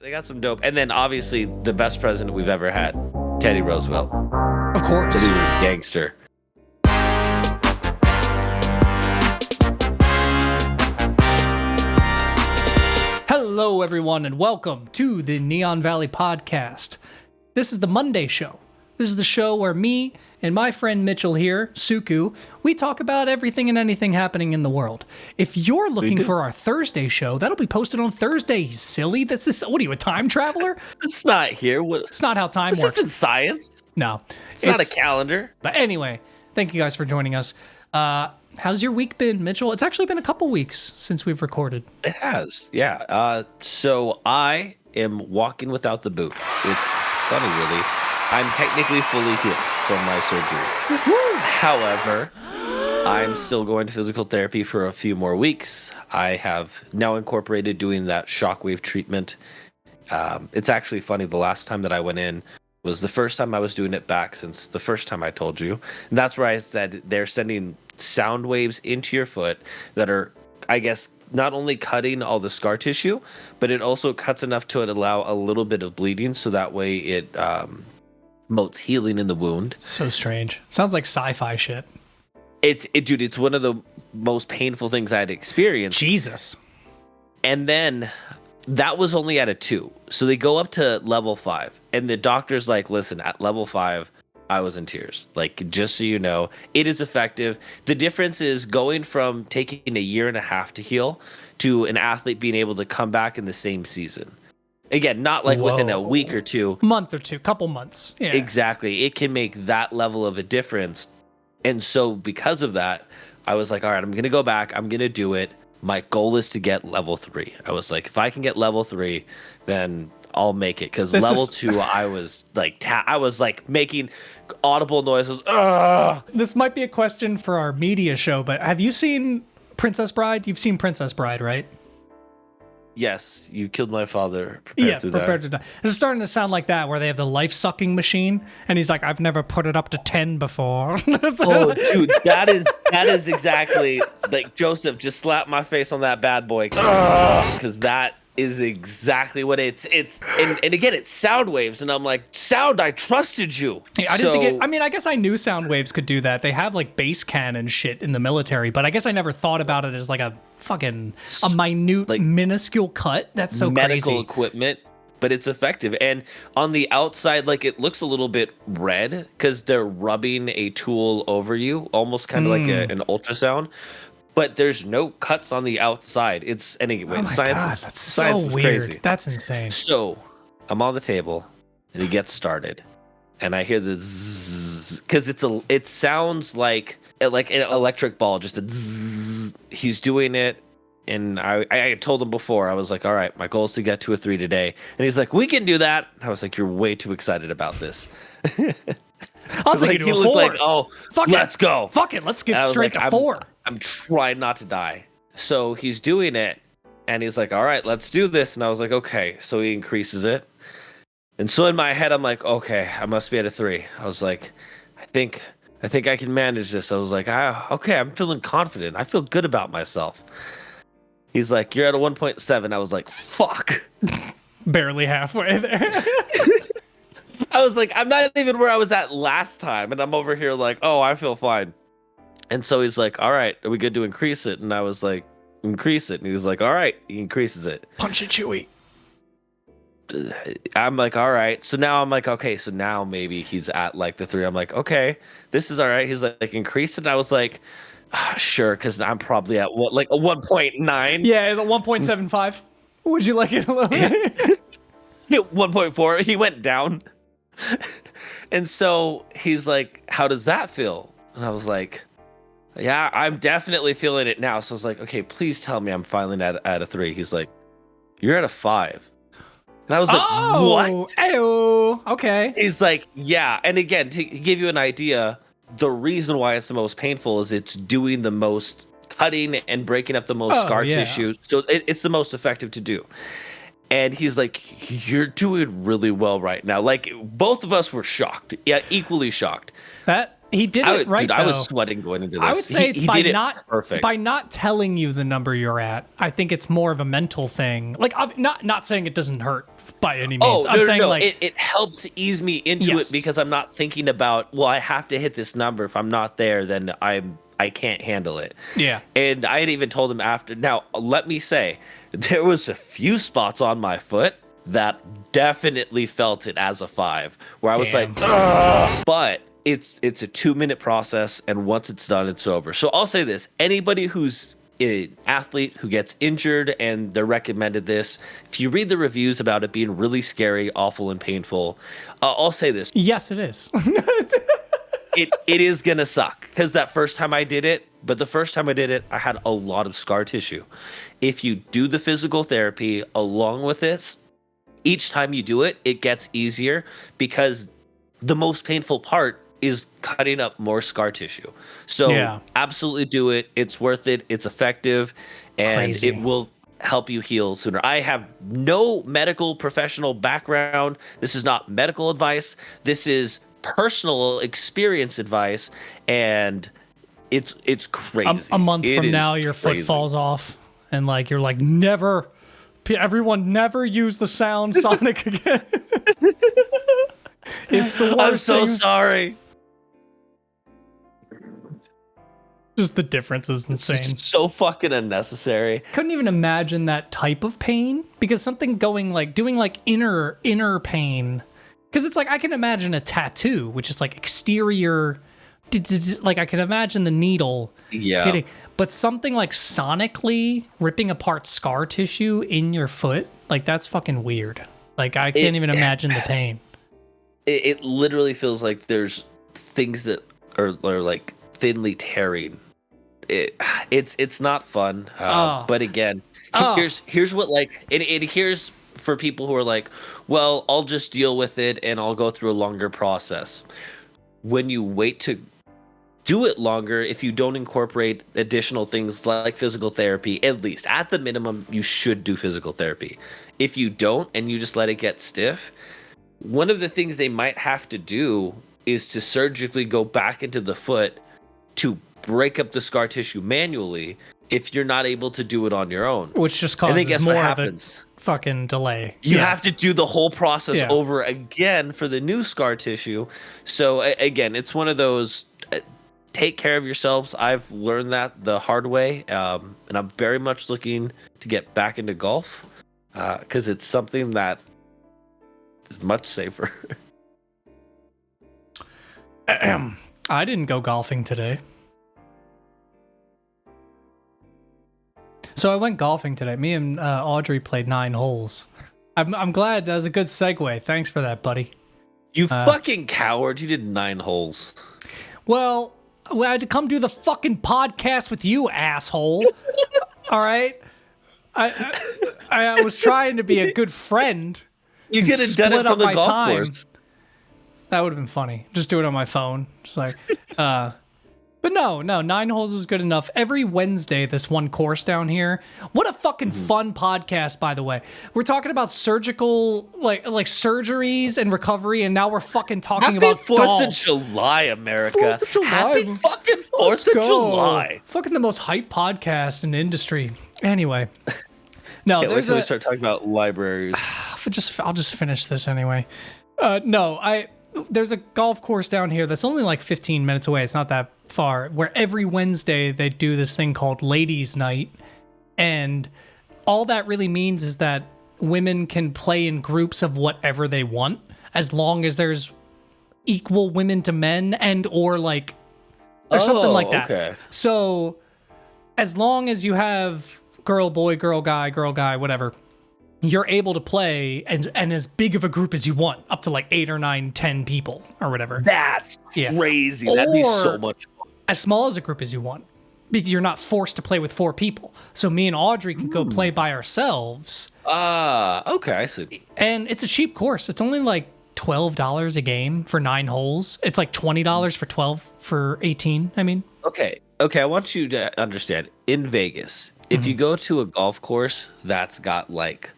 They got some dope. And then obviously the best president we've ever had, Teddy Roosevelt. Of course. He was a gangster. Hello, everyone, and welcome to the Neon Valley Podcast. This is the Monday show. This is the show where me and my friend Mitchell here, Tsuku, we talk about everything and anything happening in the world. If you're looking for our Thursday show, that'll be posted on Thursday, you silly. What are you, a time traveler? It's not here. It's not how time this works. This isn't science. No. It's not a calendar. But anyway, thank you guys for joining us. How's your week been, Mitchell? It's actually been a couple weeks since we've recorded. It has, yeah. So I am walking without the boot. It's funny, really. I'm technically fully healed from my surgery. However, I'm still going to physical therapy for a few more weeks. I have now incorporated doing that shockwave treatment. It's actually funny. The last time that I went in was the first time I was doing it back since the first time I told you. And that's where I said they're sending sound waves into your foot that are, I guess, not only cutting all the scar tissue, but it also cuts enough to allow a little bit of bleeding, so that way it promotes healing in the wound. So strange. Sounds like sci-fi shit. Dude, it's one of the most painful things I had experienced. Jesus. And then that was only at a 2. So they go up to level 5, and the doctor's like, listen, at level 5, I was in tears. Like, just so you know, it is effective. The difference is going from taking a year and a half to heal to an athlete being able to come back in the same season. Again, not like within a week or two. Month or two, couple months. Yeah. Exactly. It can make that level of a difference. And so because of that, I was like, all right, I'm going to go back. I'm going to do it. My goal is to get level 3. I was like, if I can get level 3, then I'll make it. Because level 2, I was like making audible noises. Ugh! This might be a question for our media show, but have you seen Princess Bride? You've seen Princess Bride, right? Yes, you killed my father. Prepared to die. It's starting to sound like that, where they have the life-sucking machine, and he's like, "I've never put it up to 10 before." Oh, dude, that is exactly like Joseph. Just slap my face on that bad boy, because that is exactly what it's and again, it's sound waves, and I'm like, sound, I trusted you. Yeah, I didn't think I mean, I guess I knew sound waves could do that. They have like base cannon shit in the military, but I guess I never thought about it as like a minute, like, minuscule cut. That's so medical crazy. Equipment, but it's effective. And on the outside, like, it looks a little bit red because they're rubbing a tool over you, almost kind of like an ultrasound. But there's no cuts on the outside. Anyway, science is so weird. Crazy. That's insane. So I'm on the table, and he gets started, and I hear the zzz, because it sounds like an electric ball, just a zzz. He's doing it, and I told him before, I was like, all right, my goal is to get to a 3 today, and he's like, we can do that. I was like, you're way too excited about this. I'll take you to a 4. Like, oh, let's go. Fuck it, let's get straight to 4. I'm trying not to die. So he's doing it, and he's like, all right, let's do this. And I was like, okay. So he increases it. And so in my head, I'm like, okay, I must be at a 3. I was like, I think I can manage this. I was like, okay, I'm feeling confident. I feel good about myself. He's like, you're at a 1.7. I was like, fuck. Barely halfway there. I was like, I'm not even where I was at last time. And I'm over here like, oh, I feel fine. And so he's like, all right, are we good to increase it? And I was like, increase it. And he was like, all right, he increases it. Punch it, Chewy. I'm like, all right. So now I'm like, okay, so now maybe he's at like the 3. I'm like, okay, this is all right. He's like increase it. And I was like, sure, because I'm probably at like a 1.9. Yeah, it's a 1.75. Would you like it a little bit? 1.4. He went down. And so he's like, how does that feel? And I was like, yeah, I'm definitely feeling it now. So I was like, okay, please tell me I'm finally at a 3. He's like, you're at a 5. And I was like, what? Ew. Okay. He's like, yeah. And again, to give you an idea, the reason why it's the most painful is it's doing the most cutting and breaking up the most scar tissue. So it's the most effective to do. And he's like, you're doing really well right now. Like, both of us were shocked. Yeah, equally shocked. That He did it right, dude, though. I was sweating going into this. I would say it's by did not perfect. by not telling you the number you're at. I think it's more of a mental thing. Like, I'm not saying it doesn't hurt by any means. Oh, I'm saying no. like It helps ease me into Yes. it because I'm not thinking about, well, I have to hit this number. If I'm not there, then I can't handle it. Yeah. And I had even told him after. Now, let me say, there was a few spots on my foot that definitely felt it as a 5, where I was Damn. like, ugh. But it's a 2-minute process, and once it's done, it's over. So I'll say this: anybody who's an athlete who gets injured and they're recommended this, if you read the reviews about it being really scary, awful, and painful, I'll say this: yes, it is. it is gonna suck, because that first time I did it, but the first time I did it, I had a lot of scar tissue. If you do the physical therapy along with this, each time you do it, it gets easier, because the most painful part is cutting up more scar tissue. So Yeah. absolutely do it. It's worth it. It's effective, and Crazy. it will help you heal sooner. I have no medical professional background. This is not medical advice. This is personal experience advice, and it's crazy. A month It from is now, your foot crazy. falls off, and like you're like, never. Everyone never use the sound Sonic again. It's the worst. I'm so thing. sorry. Just the difference is insane. It's so fucking unnecessary. Couldn't even imagine that type of pain, because something doing like inner pain, because it's like I can imagine a tattoo, which is like exterior, like I can imagine the needle hitting, but something like sonically ripping apart scar tissue in your foot, like that's fucking weird. Like I can't even imagine the pain. It literally feels like there's things that are like thinly tearing. It's not fun. But again, here's what, like, here's for people who are like, well, I'll just deal with it and I'll go through a longer process. When you wait to do it longer, if you don't incorporate additional things like physical therapy, at least at the minimum, you should do physical therapy. If you don't and you just let it get stiff, one of the things they might have to do is to surgically go back into the foot to break up the scar tissue manually if you're not able to do it on your own. Which just And then causes guess more what of happens? a fucking delay. You have to do the whole process Yeah. over again for the new scar tissue. So again, it's one of those, take care of yourselves. I've learned that the hard way, and I'm very much looking to get back into golf, because it's something that is much safer. I didn't go golfing today. So I went golfing today. Me and Audrey played 9 holes. I'm glad. That was a good segue. Thanks for that, buddy. You fucking coward. You did 9 holes. Well, I had to come do the fucking podcast with you, asshole. All right? I was trying to be a good friend. You could have done it split from up the my golf time. course. That would have been funny. Just do it on my phone. Just like, but no, 9 holes was good enough. Every Wednesday, this one course down here. What a fucking fun podcast, by the way. We're talking about surgical, like surgeries and recovery, and now we're fucking talking Happy about 4th golf. of July, America. 4th of July. Happy fucking 4th Let's of go. July. Fucking the most hype podcast in the industry. Anyway. No, Can't wait there's till we start talking about libraries. I'll just finish this anyway. There's a golf course down here that's only like 15 minutes away. It's not that far. Where every Wednesday they do this thing called Ladies' Night, and all that really means is that women can play in groups of whatever they want, as long as there's equal women to men and or like or something like that. Okay. So as long as you have girl, boy, girl, guy, whatever, you're able to play and as big of a group as you want, up to like 8 or 9, 10 people or whatever. That's Yeah. crazy. That'd be so Or- much fun. As small as a group as you want. Because you're not forced to play with 4 people. So me and Audrey can go play by ourselves. Okay, I see. And it's a cheap course. It's only like $12 a game for 9 holes. It's like $20 for 12 for 18, I mean. Okay, I want you to understand. In Vegas, if you go to a golf course that's got like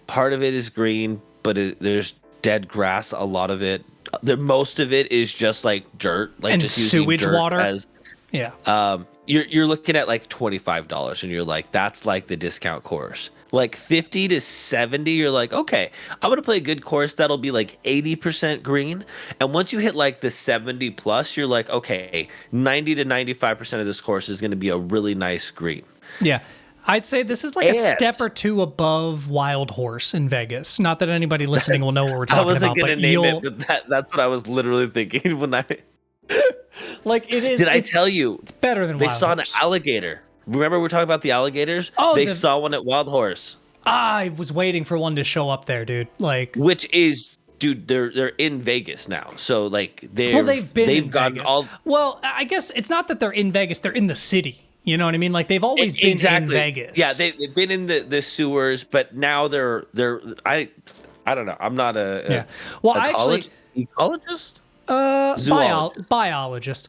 part of it is green, but there's dead grass, a lot of it. most of it is just like dirt, like And just using sewage dirt water? as Yeah. you're looking at like $25 and you're like, that's like the discount course. Like 50 to 70, you're like, okay, I'm gonna play a good course that'll be like 80% green. And once you hit like the 70 plus, you're like, okay, 90 to 95% of this course is gonna be a really nice green. Yeah. I'd say this is like a And step or two above Wild Horse in Vegas. Not that anybody listening will know what we're I talking wasn't about, gonna but name you'll it, but that's what I was literally thinking when I like it is. did. I tell you It's better than they Wild saw Horse. an alligator. Remember we were talking about the alligators? Oh, They saw one at Wild Horse, I was waiting for one to show up there, dude. Like, which is, dude, they're in Vegas now. So like they've been in gotten Vegas. all Well, I guess it's not that they're in Vegas; they're in the city. You know what I mean? Like they've always been in Vegas. Yeah, they've been in the sewers, but now they're I don't know. I'm not a Well, I actually ecologist. Biologist.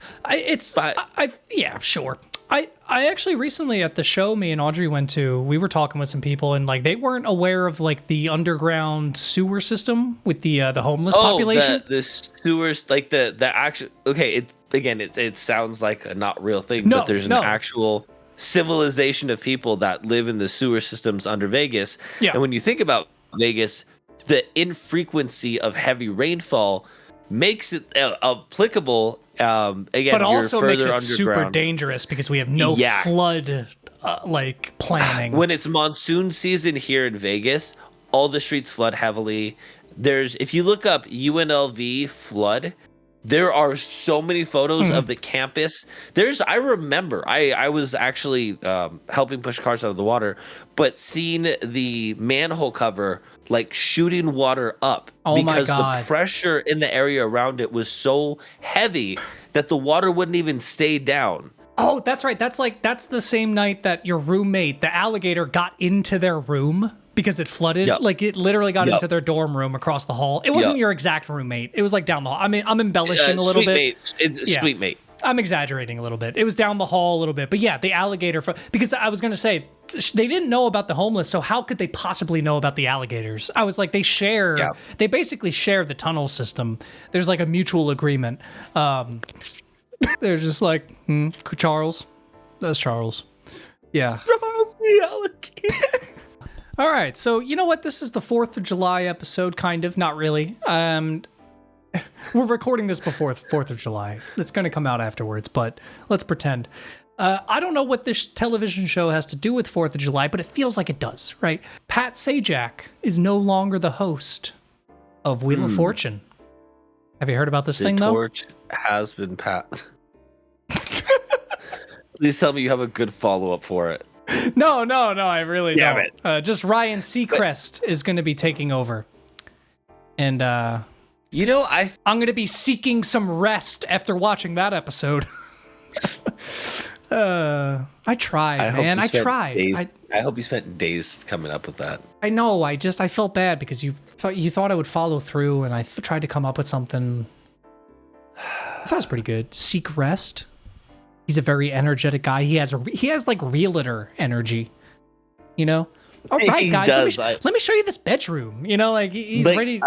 Yeah, sure. I actually recently at the show me and Audrey went to, we were talking with some people and like they weren't aware of like the underground sewer system with the homeless population. The sewers, like the actual. Okay, it sounds like a not real thing, No, but there's an no. actual civilization of people that live in the sewer systems under Vegas. Yeah. And when you think about Vegas, the infrequency of heavy rainfall makes it applicable. Again, But also you're makes further it super underground. dangerous because we have no Yeah. flood like planning. When it's monsoon season here in Vegas, all the streets flood heavily. If you look up UNLV flood, there are so many photos of the campus. I remember I was actually helping push cars out of the water, but seeing the manhole cover like shooting water up Oh my because God. the pressure in the area around it was so heavy that the water wouldn't even stay down. Oh, that's right. That's the same night that your roommate, the alligator, got into their room because it flooded. Yep. Like it literally got Yep. into their dorm room across the hall. It wasn't Yep. your exact roommate. It was like down the hall. I mean, I'm embellishing a little bit. Yeah. Sweet mate. I'm exaggerating a little bit. It was down the hall a little bit. But yeah, the alligator, because I was going to say, they didn't know about the homeless, so how could they possibly know about the alligators? I was like, they basically share the tunnel system. There's like a mutual agreement. They're just like, Charles. That's Charles. Yeah. Charles the alligator. All right. So, you know what? This is the 4th of July episode, kind of. Not really. We're recording this before 4th of July. It's going to come out afterwards, but let's pretend. I don't know what this television show has to do with 4th of July, but it feels like it does, right? Pat Sajak is no longer the host of Wheel of Fortune. Have you heard about this thing, The though? torch has been passed. Please tell me you have a good follow-up for it. No, I really Damn don't. Just Ryan Seacrest is going to be taking over. And I'm going to be seeking some rest after watching that episode. I tried, man. I tried. I hope you spent days coming up with that. I know. I felt bad because you thought I would follow through, and I tried to come up with something. I thought it was pretty good. Seek rest. He's a very energetic guy. He has like realtor energy. You know. All right, He guys. does. Let me show you this bedroom. You know, like he's Like, ready.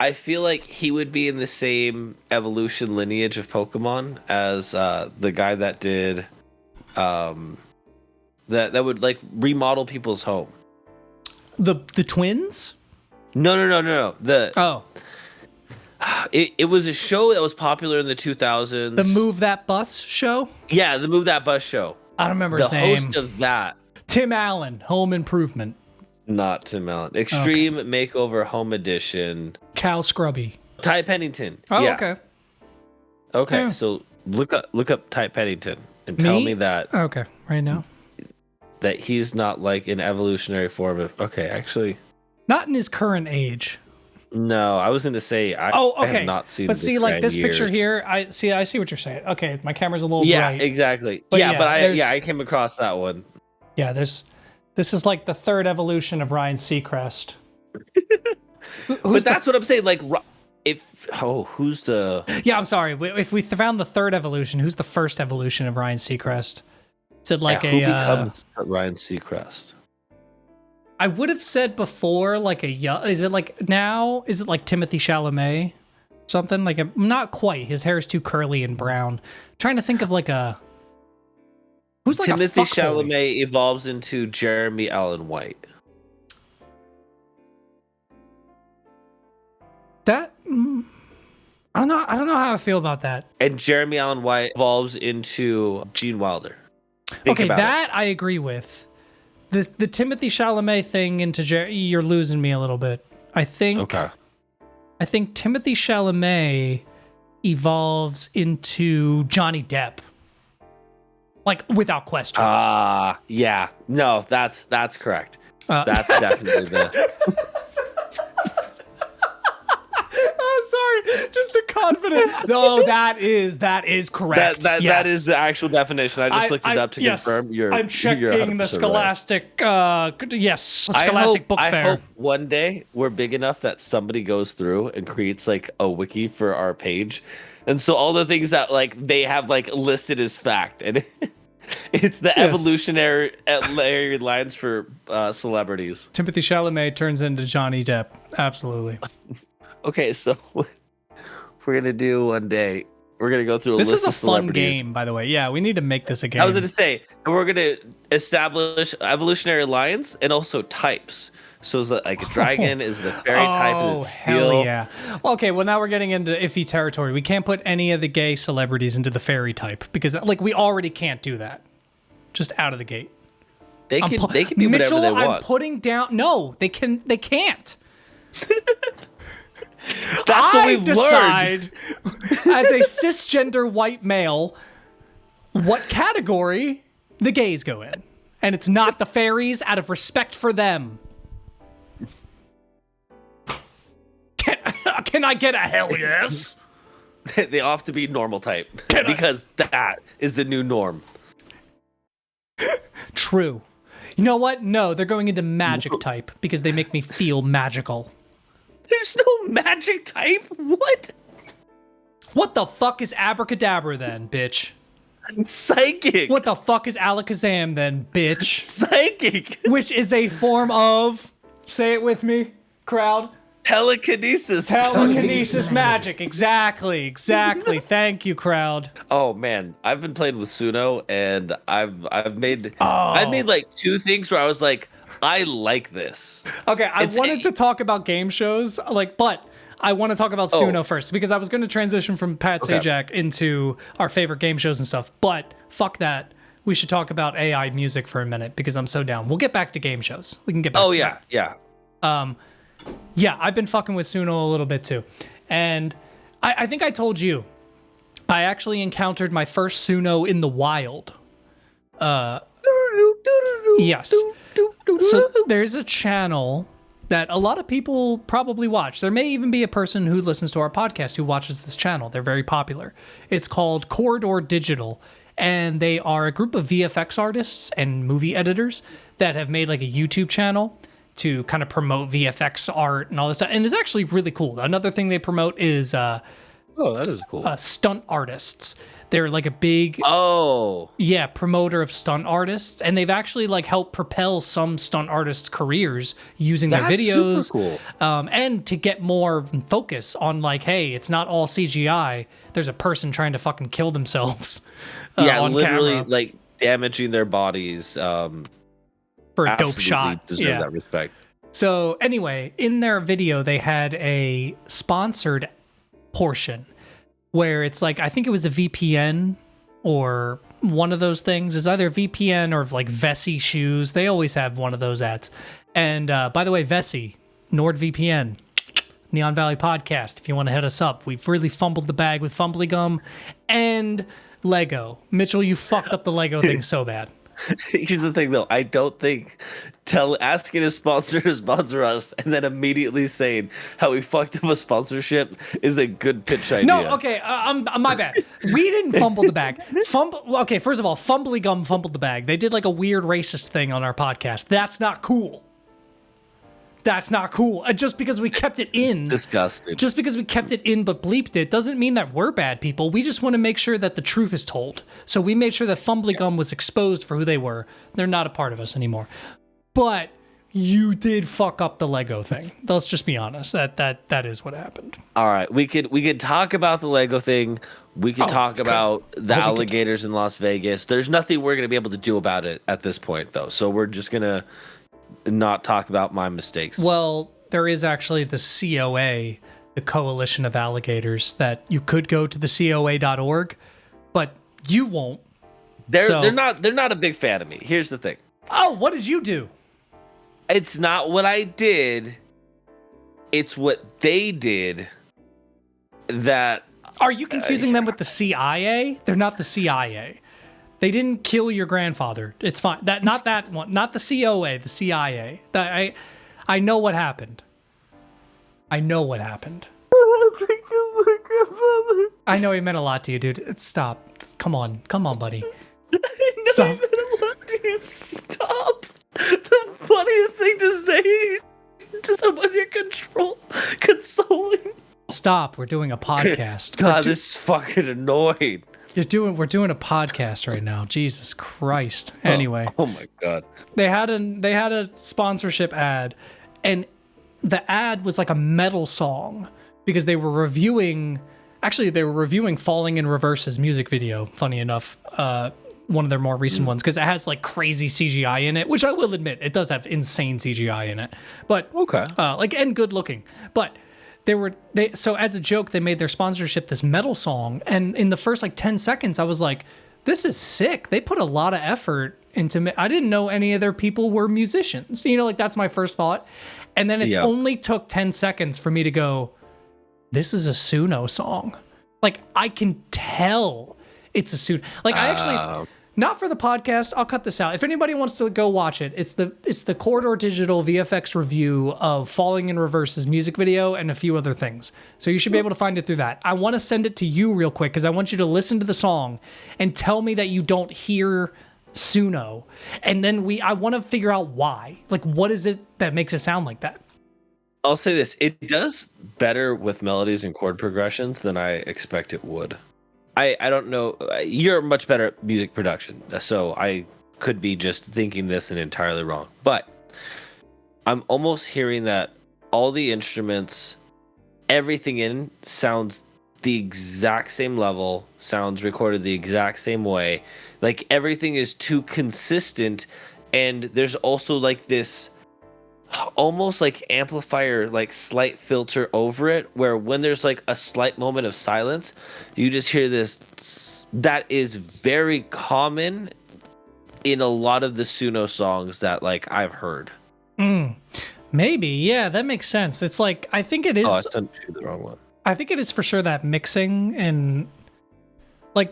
I feel like he would be in the same evolution lineage of Pokemon as the guy that did that would like remodel people's home. The twins. No. It was a show that was popular in the 2000s. The Move That Bus show. Yeah, the Move That Bus show. I don't remember The his name. host of that. Tim Allen, Home Improvement. Not Tim Allen. Extreme Makeover Home Edition. Cal Scrubby. Ty Pennington. Oh, yeah. okay. Okay, Yeah. so look up Ty Pennington and tell me that Okay, right now. that he's not like an evolutionary form of. Okay, actually, Not in his current age. no. I was going to say I have not seen. But this see, guy like in this picture years. here, I see what you're saying. Okay, my camera's a little Yeah, bright. exactly. But yeah, yeah, but there's- I came across that one. Yeah, this is like the third evolution of Ryan Seacrest. But that's what I'm saying. Like, who's the? Yeah, I'm sorry. If we found the third evolution, who's the first evolution of Ryan Seacrest? Is it like who becomes Ryan Seacrest? I would have said before, like is it like now? Is it like Timothy Chalamet? Something like not quite. His hair is too curly and brown. Trying to think of like a who's like Timothy a fuckboy. Chalamet evolves into Jeremy Allen White. That I don't know. I don't know how I feel about that. And Jeremy Allen White evolves into Gene Wilder. Think okay, about that I agree with. The Timothy Chalamet thing into you're losing me a little bit. I think. Okay. I think Timothy Chalamet evolves into Johnny Depp. Like without question. Yeah. No, that's correct. That's definitely the. Oh, sorry. Just the confidence. No, that is correct. That is the actual definition. I just looked it up to confirm. I'm checking the Scholastic. Scholastic Book Fair. I hope one day we're big enough that somebody goes through and creates like a wiki for our page, and so all the things that like they have like listed as fact, and it's the evolutionary lines for celebrities. Timothy Chalamet turns into Johnny Depp. Absolutely. Okay, so we're gonna do one day. We're gonna go through a list of celebrities. This is a fun game, by the way. Yeah, we need to make this a game. I was gonna say, and we're gonna establish evolutionary lines and also types. So is it like a dragon? Is it a fairy type? Is it steel? Hell yeah. Okay, well now we're getting into iffy territory. We can't put any of the gay celebrities into the fairy type because like we already can't do that. Just out of the gate. They can be Mitchell, whatever they want. I'm putting down. No, they can't. That's what we've learned. As a cisgender white male, what category the gays go in. And it's not the fairies out of respect for them. Can I get a hell yes? They have to be normal type. Because that is the new norm. True. You know what? No, they're going into magic type because they make me feel magical. There's no magic type? What? What the fuck is abracadabra then, bitch? Psychic. What the fuck is alakazam then, bitch? Psychic. Which is a form of, say it with me, crowd. Telekinesis. Telekinesis magic. Exactly. Thank you, crowd. Oh man, I've been playing with Suno, and I've made like two things where I was like, I like this. Okay, I wanted to talk about game shows, but I want to talk about Suno first because I was going to transition from Pat Sajak into our favorite game shows and stuff. But fuck that. We should talk about AI music for a minute because I'm so down. We'll get back to game shows. We can get back. Yeah. Yeah, I've been fucking with Suno a little bit too, and I think I told you I actually encountered my first Suno in the wild. Yes. So there's a channel that a lot of people probably watch. There may even be a person who listens to our podcast who watches this channel. They're very popular. It's called Corridor Digital, and they are a group of VFX artists and movie editors that have made like a YouTube channel to kind of promote VFX art and all this stuff. And it's actually really cool. Another thing they promote is that is cool. Stunt artists. They're like a big promoter of stunt artists, and they've actually like helped propel some stunt artists' careers using their videos. Super cool. And to get more focus on like, hey, it's not all CGI. There's a person trying to fucking kill themselves. On literally camera. like damaging their bodies. For a dope shot. Deserve that respect. So anyway, in their video, they had a sponsored portion where it's like, I think it was a VPN or one of those things. It's either VPN or like Vessi shoes. They always have one of those ads. And by the way, Vessi, NordVPN, Neon Valley Podcast, if you want to hit us up. We've really fumbled the bag with Fumbly Gum and Lego. Mitchell, you fucked up the Lego thing so bad. Here's the thing, though. I don't think asking a sponsor to sponsor us and then immediately saying how we fucked up a sponsorship is a good pitch idea. No, okay, my bad. We didn't fumble the bag. Okay, first of all, Fumbly Gum fumbled the bag. They did like a weird racist thing on our podcast. That's not cool. That's not cool. Just because we kept it in. It's disgusting. Just because we kept it in but bleeped it doesn't mean that we're bad people. We just want to make sure that the truth is told. So we made sure that Fumbly Gum was exposed for who they were. They're not a part of us anymore. But you did fuck up the Lego thing. Let's just be honest. That is what happened. All right, we could talk about the Lego thing. We could talk about the alligators in Las Vegas. There's nothing we're gonna be able to do about it at this point, though. So we're just gonna not talk about my mistakes. Well, there is actually the COA, the Coalition of Alligators, that you could go to the COA.org, but you won't. They're not a big fan of me. Here's the thing. Oh, what did you do? It's not what I did. It's what they did. That. Are you confusing them with the CIA? They're not the CIA. They didn't kill your grandfather. It's fine. Not that one. Not the COA. The CIA. I know what happened. I know what happened. They killed my grandfather. I know he meant a lot to you, dude. Stop. Come on, buddy. I know Stop. he meant a lot to you. Stop. The funniest thing to say to someone you're consoling. Stop. We're doing a podcast. God, this is fucking annoying. We're doing a podcast right now. Jesus Christ. Anyway. Oh my God. They had a sponsorship ad, and the ad was like a metal song because they were reviewing Falling in Reverse's music video, funny enough. One of their more recent ones, because it has like crazy CGI in it, which I will admit it does have insane CGI in it. But okay. And good looking. But so as a joke, they made their sponsorship this metal song, and in the first like 10 seconds, I was like, this is sick. They put a lot of effort into I didn't know any of their people were musicians. Like that's my first thought. And then it only took 10 seconds for me to go, this is a Suno song. Like I can tell it's a Suno. Like I actually, not for the podcast, I'll cut this out. If anybody wants to go watch it, it's the Corridor Digital VFX review of Falling in Reverse's music video and a few other things. So you should be able to find it through that. I want to send it to you real quick because I want you to listen to the song and tell me that you don't hear Suno. And then I want to figure out why. Like, what is it that makes it sound like that? I'll say this. It does better with melodies and chord progressions than I expect it would. I don't know. You're much better at music production, so I could be just thinking this and entirely wrong. But I'm almost hearing that all the instruments, everything in sounds the exact same level, sounds recorded the exact same way. Like everything is too consistent, and there's also like this almost like amplifier, like slight filter over it, where when there's like a slight moment of silence, you just hear this. That is very common in a lot of the Suno songs that like I've heard. Maybe, yeah, that makes sense. It's like I think it is. Oh, I sent you the wrong one. I think it is for sure that mixing and like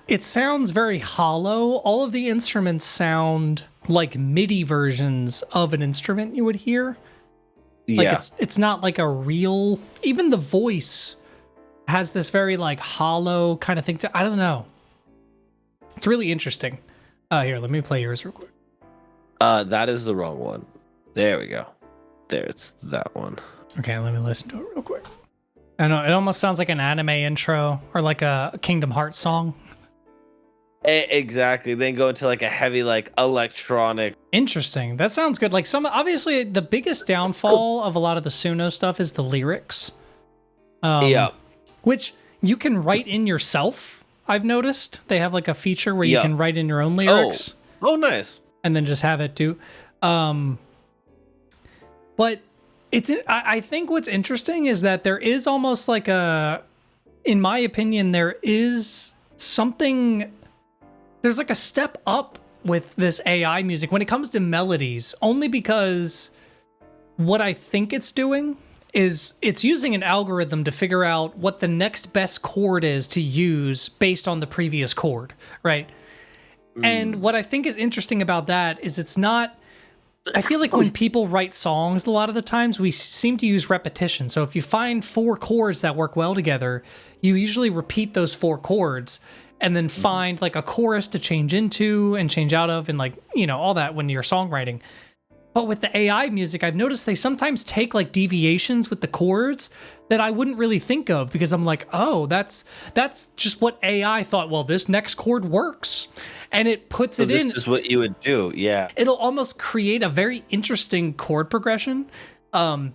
it sounds very hollow. All of the instruments sound like MIDI versions of an instrument you would hear. Like it's not like a real, even the voice has this very like hollow kind of thing I don't know. It's really interesting. Here, let me play yours real quick. That is the wrong one. There we go. There, it's that one. Okay, let me listen to it real quick. I know, it almost sounds like an anime intro or like a Kingdom Hearts song. Exactly. Then go into like a heavy like electronic. Interesting. That sounds good. Like obviously the biggest downfall of a lot of the Suno stuff is the lyrics. Which you can write in yourself. I've noticed they have like a feature where you can write in your own lyrics. Oh, nice. And then just have it do. But I think what's interesting is that there is almost like in my opinion, there is something. There's like a step up with this AI music when it comes to melodies, only because what I think it's doing is it's using an algorithm to figure out what the next best chord is to use based on the previous chord, right? And what I think is interesting about that is it's not, I feel like when people write songs, a lot of the times we seem to use repetition. So if you find 4 chords that work well together, you usually repeat those 4 chords and then find like a chorus to change into and change out of and like, all that when you're songwriting. But with the AI music, I've noticed they sometimes take like deviations with the chords that I wouldn't really think of, because I'm like, oh, that's just what AI thought. Well, this next chord works, and it puts it in. This is what you would do, yeah. It'll almost create a very interesting chord progression. Do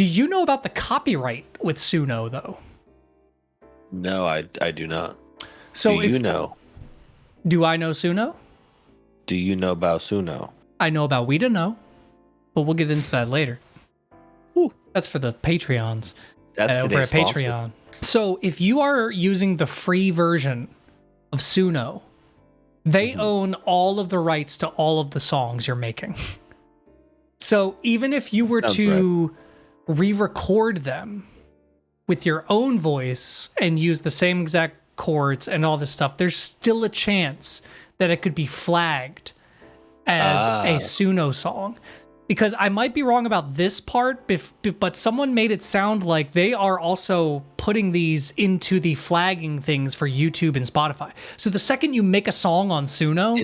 you know about the copyright with Suno though? No, I do not. So do you know? Do I know Suno? Do you know about Suno? I know about We Don't Know, but we'll get into that later. Ooh. That's for the Patreons. That's over at sponsor. Patreon. So if you are using the free version of Suno, they own all of the rights to all of the songs you're making. So even if you were to re-record them with your own voice and use the same exact chords and all this stuff, there's still a chance that it could be flagged as a Suno song. Because I might be wrong about this part, but someone made it sound like they are also putting these into the flagging things for YouTube and Spotify. So the second you make a song on Suno,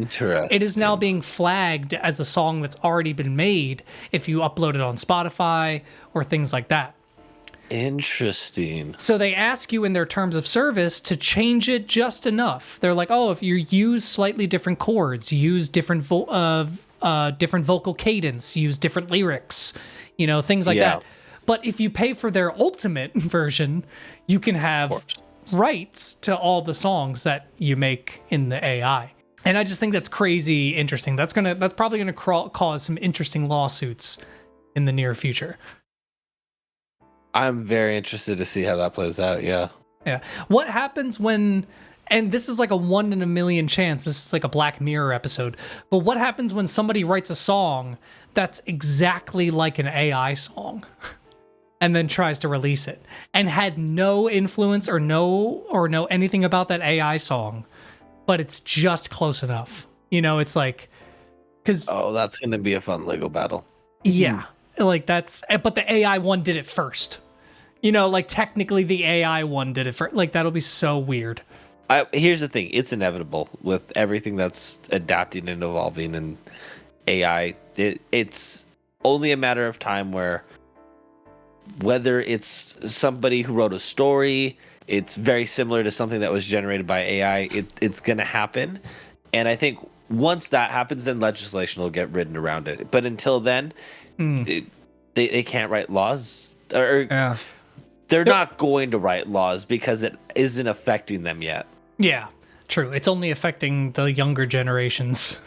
it is now being flagged as a song that's already been made if you upload it on Spotify or things like that. Interesting. So they ask you in their terms of service to change it just enough. They're like, oh, if you use slightly different chords, use different vocal cadence, use different lyrics, things like that. But if you pay for their ultimate version, you can have rights to all the songs that you make in the AI. And I just think that's crazy interesting. That's probably gonna cause some interesting lawsuits in the near future. I'm very interested to see how that plays out. Yeah. What happens when, and this is like a 1 in a million chance, this is like a Black Mirror episode, but what happens when somebody writes a song that's exactly like an AI song and then tries to release it and had no influence or know anything about that AI song, but it's just close enough? It's like, because that's gonna be a fun Lego battle. Yeah. Like but the AI one did it first. Like technically the AI one did it first. Like that'll be so weird. Here's the thing. It's inevitable with everything that's adapting and evolving in AI. It's only a matter of time whether it's somebody who wrote a story, it's very similar to something that was generated by AI, it's going to happen. And I think once that happens, then legislation will get written around it. But until then, they can't write laws, or they're not going to write laws because it isn't affecting them yet. Yeah, true. It's only affecting the younger generations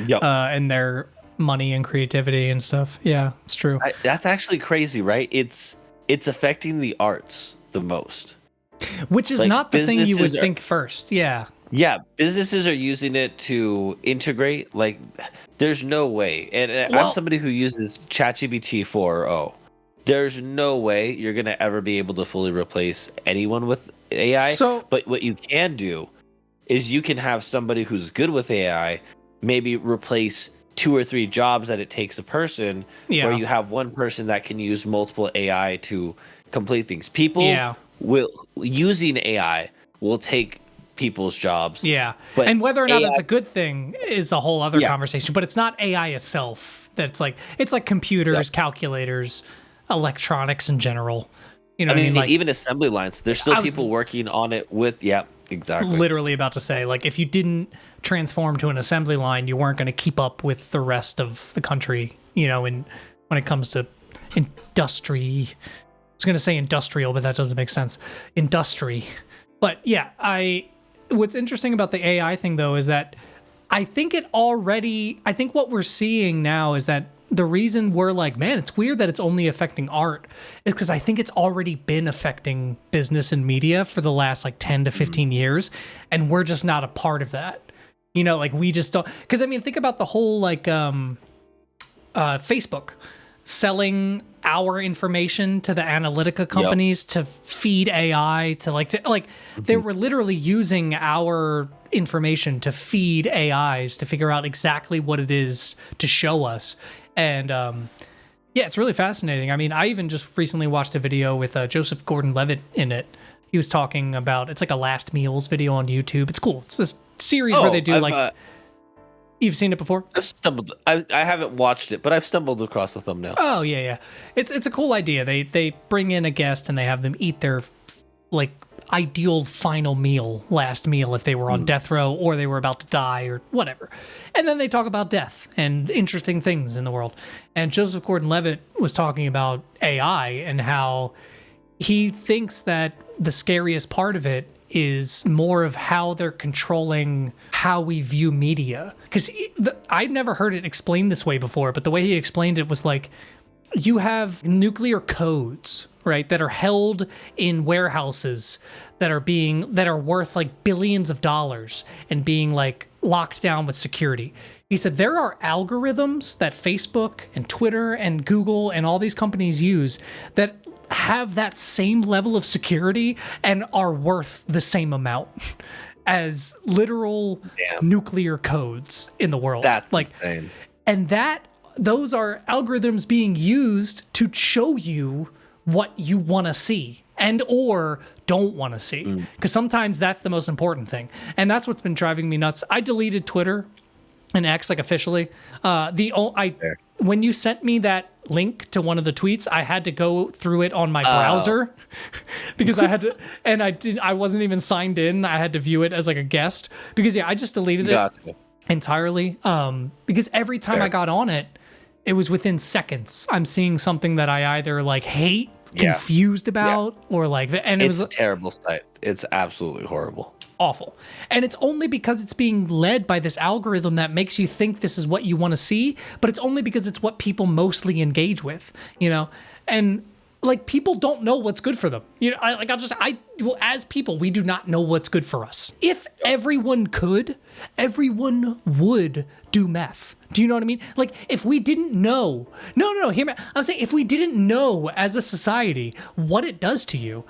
and their money and creativity and stuff. Yeah, it's true. That's actually crazy, right? It's affecting the arts the most. Which is not the thing you would think first. Yeah. Yeah, businesses are using it to integrate. Like, there's no way. And I'm somebody who uses ChatGPT 4.0. There's no way you're going to ever be able to fully replace anyone with AI. But what you can do is you can have somebody who's good with AI maybe replace 2 or 3 jobs that it takes a person, where you have one person that can use multiple AI to complete things. People using AI will take people's jobs. Yeah. But and whether or not it's a good thing is a whole other conversation. But it's not AI itself. It's like computers, calculators, electronics in general. You know what I mean? Like, even assembly lines, there's still people working on it with, exactly. Literally about to say, like, if you didn't transform to an assembly line, you weren't going to keep up with the rest of the country, when it comes to industry. I was going to say industrial, but that doesn't make sense. Industry. But what's interesting about the AI thing, though, is that I think what we're seeing now is that the reason we're like, man, it's weird that it's only affecting art, is because I think it's already been affecting business and media for the last 10 to 15 years, and we're just not a part of that. We just don't. Because think about the whole Facebook selling our information to the Analytica companies to feed AI they were literally using our information to feed AIs to figure out exactly what it is to show us. And it's really fascinating. I even just recently watched a video with Joseph Gordon-Levitt in it. He was talking about, it's like a last meals video on YouTube. It's cool. It's this series where they do You've seen it before? I haven't watched it, but I've stumbled across the thumbnail. Oh yeah. It's a cool idea. They bring in a guest and they have them eat their like ideal final meal, last meal if they were on death row or they were about to die or whatever. And then they talk about death and interesting things in the world. And Joseph Gordon-Levitt was talking about AI and how he thinks that the scariest part of it is more of how they're controlling how we view media. Because I'd never heard it explained this way before, but the way he explained it was like, you have nuclear codes, right, that are held in warehouses that are worth like billions of dollars and being like locked down with security. He said there are algorithms that Facebook and Twitter and Google and all these companies use that have that same level of security and are worth the same amount as literal nuclear codes in the world. That's insane. And those are algorithms being used to show you what you want to see and or don't want to see. Because sometimes that's the most important thing. And that's what's been driving me nuts. I deleted Twitter and X like officially. When you sent me that link to one of the tweets, I had to go through it on my browser because I had to, and I wasn't even signed in. I had to view it as like a guest because I just deleted it entirely. Because every time I got on it, it was within seconds. I'm seeing something that I either like hate, confused about, or like, and it's a terrible site. It's absolutely horrible. Awful. And it's only because it's being led by this algorithm that makes you think this is what you want to see, but it's only because it's what people mostly engage with, and like people don't know what's good for them. As people, we do not know what's good for us. If everyone could, everyone would do meth. Do you know what I mean? Like if we didn't know, no, hear me. I'm saying if we didn't know as a society what it does to you,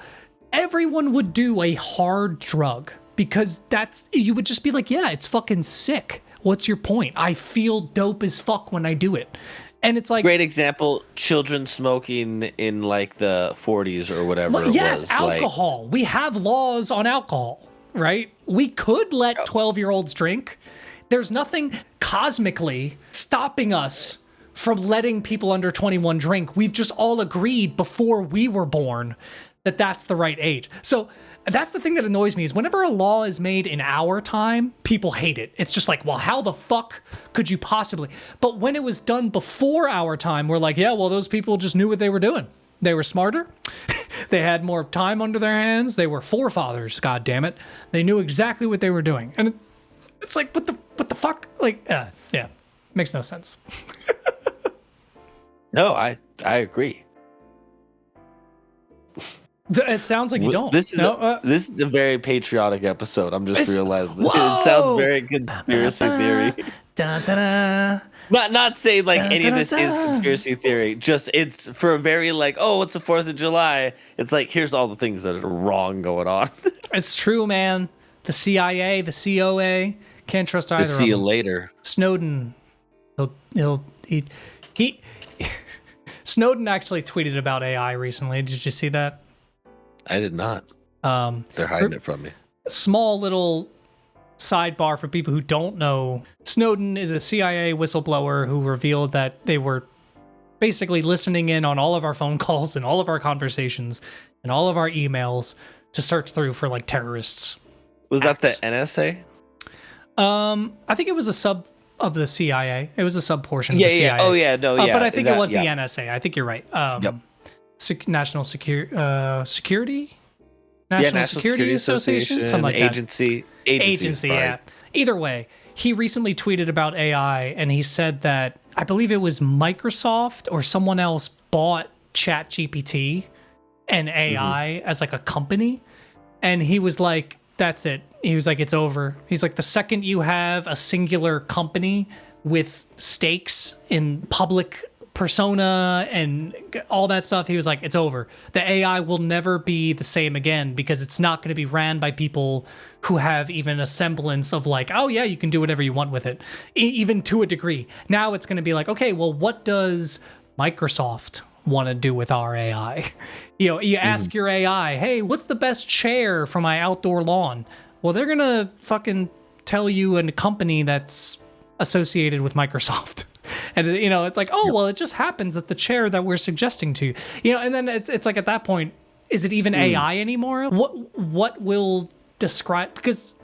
everyone would do a hard drug. Because you would just be like, yeah, it's fucking sick. What's your point? I feel dope as fuck when I do it. And it's like... Great example, children smoking in like the 40s or whatever yes, alcohol. We have laws on alcohol, right? We could let 12-year-olds drink. There's nothing cosmically stopping us from letting people under 21 drink. We've just all agreed before we were born that that's the right age. So... That's the thing that annoys me is whenever a law is made in our time, people hate it. It's just like, well, how the fuck could you possibly? But when it was done before our time, we're like, yeah, well, those people just knew what they were doing. They were smarter. They had more time under their hands. They were forefathers, God damn it. They knew exactly what they were doing. And it's like, what the fuck? Like, yeah, makes no sense. No, I agree. It sounds like you don't. This is a very patriotic episode. I'm just realizing it sounds very conspiracy theory. Not saying like any of this is conspiracy theory. Just it's for a very like, oh, it's the 4th of July. It's like here's all the things that are wrong going on. It's true, man. The CIA, the COA, can't trust either. See you later. Snowden. He Snowden actually tweeted about AI recently. Did you see that? I did not. They're hiding it from me. Small little sidebar for people who don't know. Snowden is a CIA whistleblower who revealed that they were basically listening in on all of our phone calls and all of our conversations and all of our emails to search through for like terrorists. Was that the NSA? I think it was a sub of the CIA. It was a sub portion of the CIA. Oh yeah, no, yeah. But I think it was the NSA. I think you're right. Yep. National Security, National Security Association, something like that. Agency. Yeah. Either way, he recently tweeted about AI, and he said that I believe it was Microsoft or someone else bought ChatGPT and AI as like a company, and he was like, "That's it." He was like, "It's over." He's like, "The second you have a singular company with stakes in public persona and all that stuff," he was like, "It's over. The AI will never be the same again because it's not going to be ran by people who have even a semblance of like, oh yeah, you can do whatever you want with it, even to a degree. Now it's going to be like, okay, well, what does Microsoft want to do with our AI? You ask your AI, hey, what's the best chair for my outdoor lawn? Well, they're going to fucking tell you a company that's associated with Microsoft. And it's like, oh, well, it just happens that the chair that we're suggesting to you, and then it's like at that point, is it even AI anymore? What will describe, because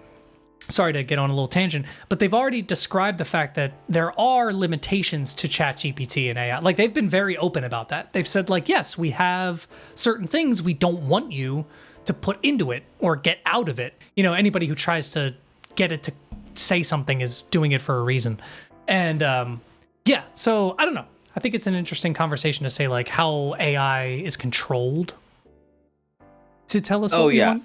sorry to get on a little tangent, but they've already described the fact that there are limitations to ChatGPT and AI. Like, they've been very open about that. They've said, like, yes, we have certain things we don't want you to put into it or get out of it. Anybody who tries to get it to say something is doing it for a reason. And yeah, so I don't know. I think it's an interesting conversation to say, like, how AI is controlled to tell us what we want.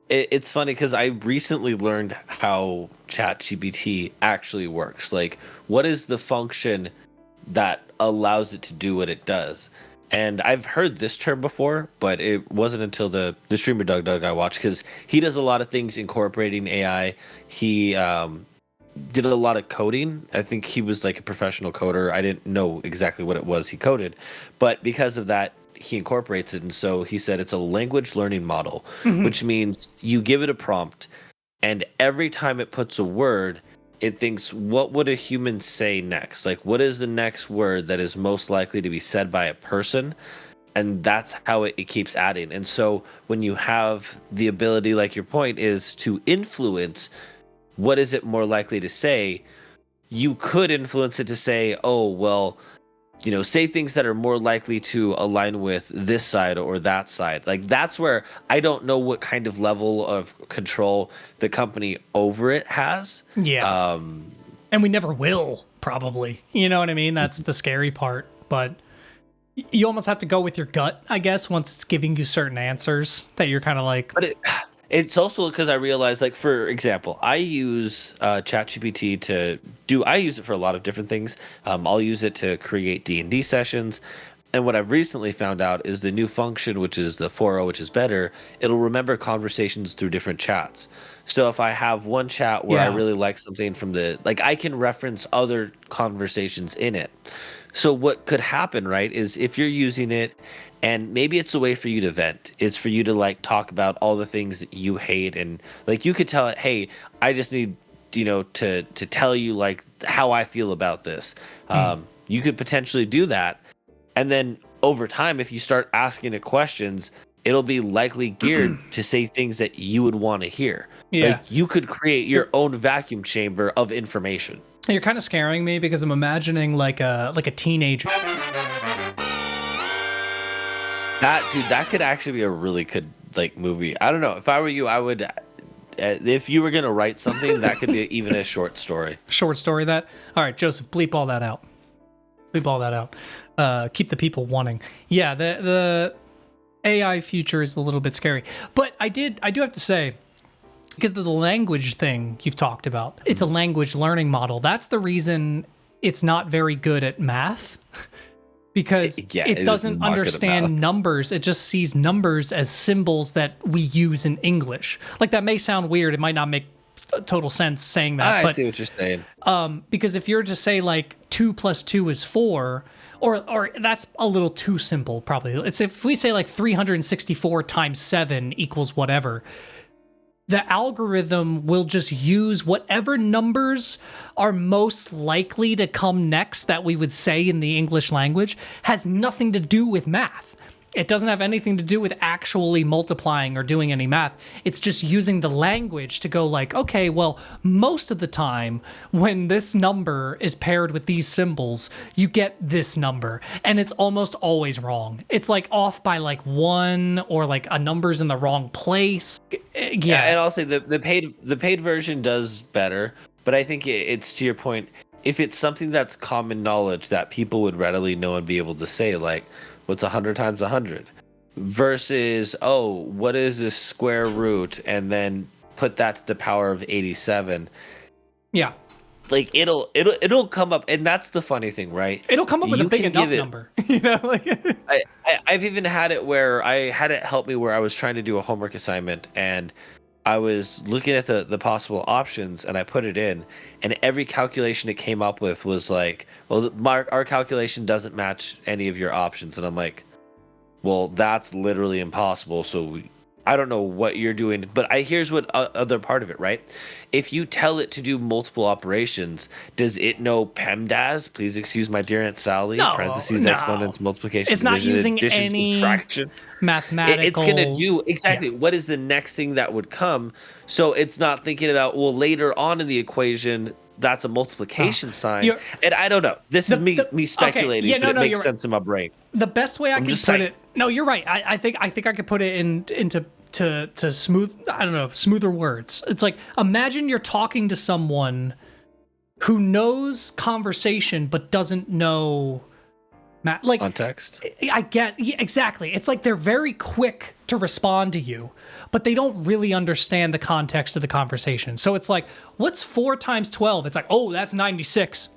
It's funny because I recently learned how ChatGPT actually works. Like, what is the function that allows it to do what it does? And I've heard this term before, but it wasn't until the streamer Doug I watched, because he does a lot of things incorporating AI. He did a lot of coding. I think he was like a professional coder. I didn't know exactly what it was he coded, but because of that, he incorporates it. And so he said it's a language learning model, which means you give it a prompt, and every time it puts a word, it thinks, what would a human say next? Like, what is the next word that is most likely to be said by a person? And that's how it keeps adding. And so when you have the ability, like your point is, to influence what is it more likely to say, you could influence it to say, oh, well, say things that are more likely to align with this side or that side. Like, that's where I don't know what kind of level of control the company over it has. Yeah. And we never will, probably. You know what I mean? That's the scary part. But you almost have to go with your gut, I guess, once it's giving you certain answers that you're kind of like... But it's also because I realize, like, for example, I use ChatGPT I use it for a lot of different things. I'll use it to create D&D sessions. And what I've recently found out is the new function, which is the 4.0, which is better. It'll remember conversations through different chats. So if I have one chat where I really like something from I can reference other conversations in it. So what could happen, right, is if you're using it, and maybe it's a way for you to vent, is for you to, like, talk about all the things that you hate, and, like, you could tell it, hey, I just need, to tell you, like, how I feel about this. You could potentially do that, and then over time, if you start asking it questions, it'll be likely geared to say things that you would want to hear. Yeah. Like, you could create your own vacuum chamber of information. You're kind of scaring me because I'm imagining like a teenager. That could actually be a really good, like, movie. I don't know. If I were you, I would. If you were gonna write something, that could be even a short story. Short story that. All right, Joseph, bleep all that out. Bleep all that out. Keep the people wanting. Yeah, the AI future is a little bit scary, but I do have to say, because of the language thing you've talked about, it's a language learning model. That's the reason it's not very good at math. Because it doesn't understand numbers. It just sees numbers as symbols that we use in English. Like, that may sound weird. It might not make total sense saying that. I see what you're saying. Because if you're to say, like, 2 + 2 is 4, or that's a little too simple, probably. It's if we say, like, 364 times 7 equals whatever, the algorithm will just use whatever numbers are most likely to come next that we would say in the English language. Has nothing to do with math. It doesn't have anything to do with actually multiplying or doing any math. It's just using the language to go like, okay, well, most of the time when this number is paired with these symbols, you get this number. And it's almost always wrong. It's like off by like 1, or like a number's in the wrong place. Yeah. And I'll say the paid version does better, but I think it's to your point. If it's something that's common knowledge that people would readily know and be able to say, like, what's 100 times 100? Versus, oh, what is this square root? And then put that to the power of 87. Yeah. Like, it'll come up, and that's the funny thing, right? It'll come up with a big enough number. I've even had it where I had it help me where I was trying to do a homework assignment, and I was looking at the possible options, and I put it in, and every calculation it came up with was like, well, our calculation doesn't match any of your options. And I'm like, well, that's literally impossible. So I don't know what you're doing, but here's what other part of it, right? If you tell it to do multiple operations, does it know PEMDAS? Please excuse my dear Aunt Sally. Parentheses, No. exponents, multiplication, It's not division, using addition, any subtraction. It's mathematical. gonna do exactly what is the next thing that would come. So it's not thinking about, well, later on in the equation, that's a multiplication sign. And I don't know. This is me speculating, okay. but it makes sense in my brain. The best way I can put it. No, you're right. I think I could put it into smoother words. It's like, imagine you're talking to someone who knows conversation but doesn't know like context. Exactly. It's like they're very quick to respond to you, but they don't really understand the context of the conversation. So it's like, what's 4 times 12? It's like, oh, that's 96.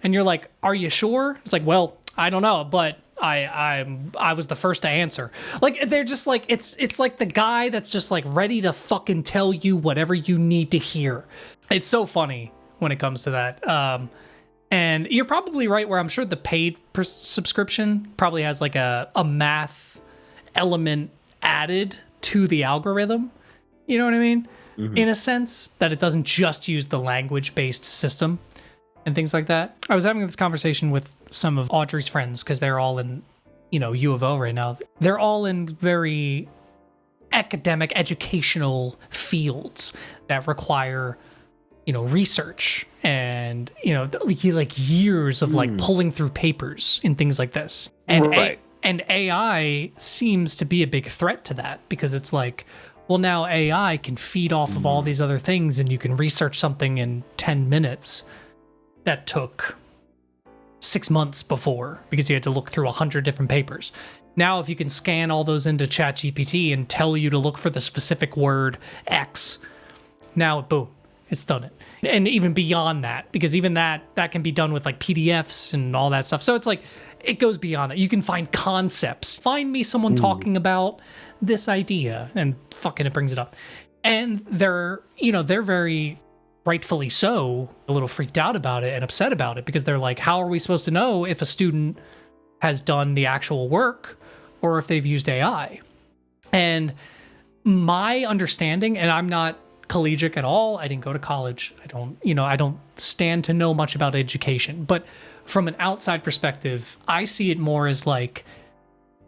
And you're like, are you sure? It's like, well, I don't know, but I was the first to answer. Like, they're just like, it's like the guy that's just like ready to fucking tell you whatever you need to hear. It's so funny when it comes to that. And you're probably right, where I'm sure the paid subscription probably has like a math element added to the algorithm. You know what I mean? Mm-hmm. In a sense, that it doesn't just use the language-based system and things like that. I was having this conversation with some of Audrey's friends because they're all in, U of O right now. They're all in very academic, educational fields that require research and, like years of like pulling through papers and things like this. And right. And AI seems to be a big threat to that, because it's like, well, now AI can feed off of all these other things, and you can research something in 10 minutes that took 6 months before because you had to look through 100 different papers. Now, if you can scan all those into ChatGPT and tell you to look for the specific word X, now, boom, it's done it. And even beyond that, because even that can be done with like PDFs and all that stuff. So it's like, it goes beyond that. You can find concepts. Find me someone talking about this idea, and fucking it brings it up. And they're very rightfully so a little freaked out about it and upset about it, because they're like, how are we supposed to know if a student has done the actual work or if they've used AI? And my understanding, and I'm not collegiate at all. I didn't go to college. I don't stand to know much about education, but from an outside perspective, I see it more as like,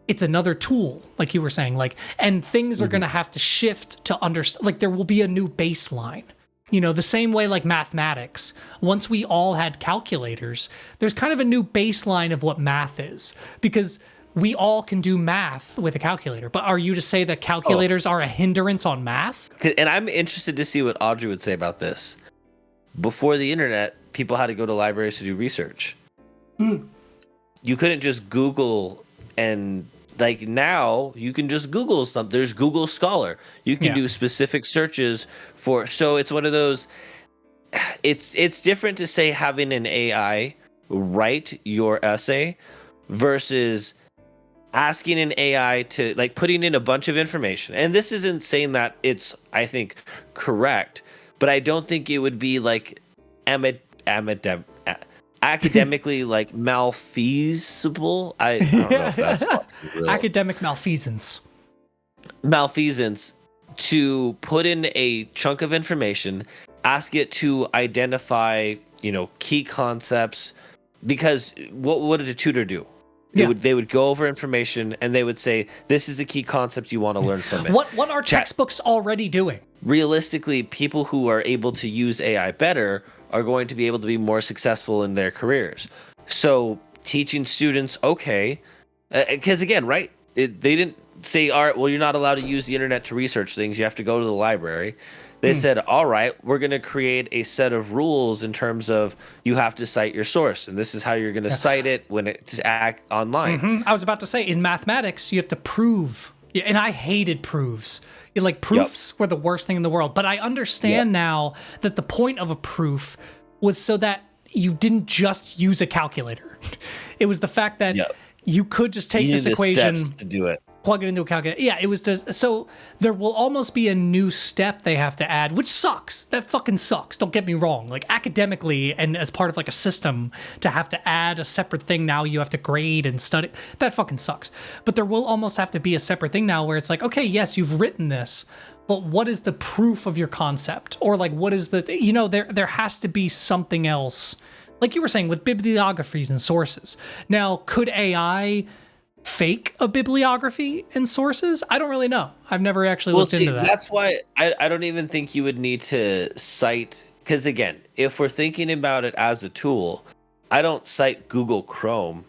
it's another tool, like you were saying, like, and things are going to have to shift to understand, like there will be a new baseline, the same way like mathematics. Once we all had calculators, there's kind of a new baseline of what math is, because we all can do math with a calculator. But are you to say that calculators are a hindrance on math? And I'm interested to see what Audrey would say about this. Before the internet, people had to go to libraries to do research. You couldn't just Google, and like now you can just Google something. There's Google Scholar. You can do specific searches for. So it's one of those. It's different to say having an AI write your essay versus asking an AI to like putting in a bunch of information. And this isn't saying that it's, I think, correct, but I don't think it would be like academically like malfeasible. I don't know if that's real. Academic malfeasance to put in a chunk of information, ask it to identify, key concepts, because what did a tutor do? They would go over information and they would say, this is a key concept you want to learn from it. What are textbooks already doing? Realistically, people who are able to use AI better are going to be able to be more successful in their careers. So teaching students, because again, right, they didn't say, all right, well, you're not allowed to use the internet to research things. You have to go to the library. They said, all right, we're going to create a set of rules in terms of you have to cite your source, and this is how you're going to cite it when it's online. I was about to say, in mathematics, you have to prove, and I hated proofs. Proofs were the worst thing in the world, but I understand now that the point of a proof was so that you didn't just use a calculator. It was the fact that you could just take this equation steps to do it. plug it into a calculator. Yeah, it was just, so there will almost be a new step they have to add, which sucks. That fucking sucks. Don't get me wrong. Like academically and as part of like a system to have to add a separate thing now you have to grade and study. That fucking sucks. But there will almost have to be a separate thing now where it's like, okay, yes, you've written this, but what is the proof of your concept? Or like what is the, there has to be something else. Like you were saying with bibliographies and sources. Now, could AI fake a bibliography and sources? I don't really know. I've never actually looked into that. That's why I don't even think you would need to cite, because again, if we're thinking about it as a tool, I don't cite Google Chrome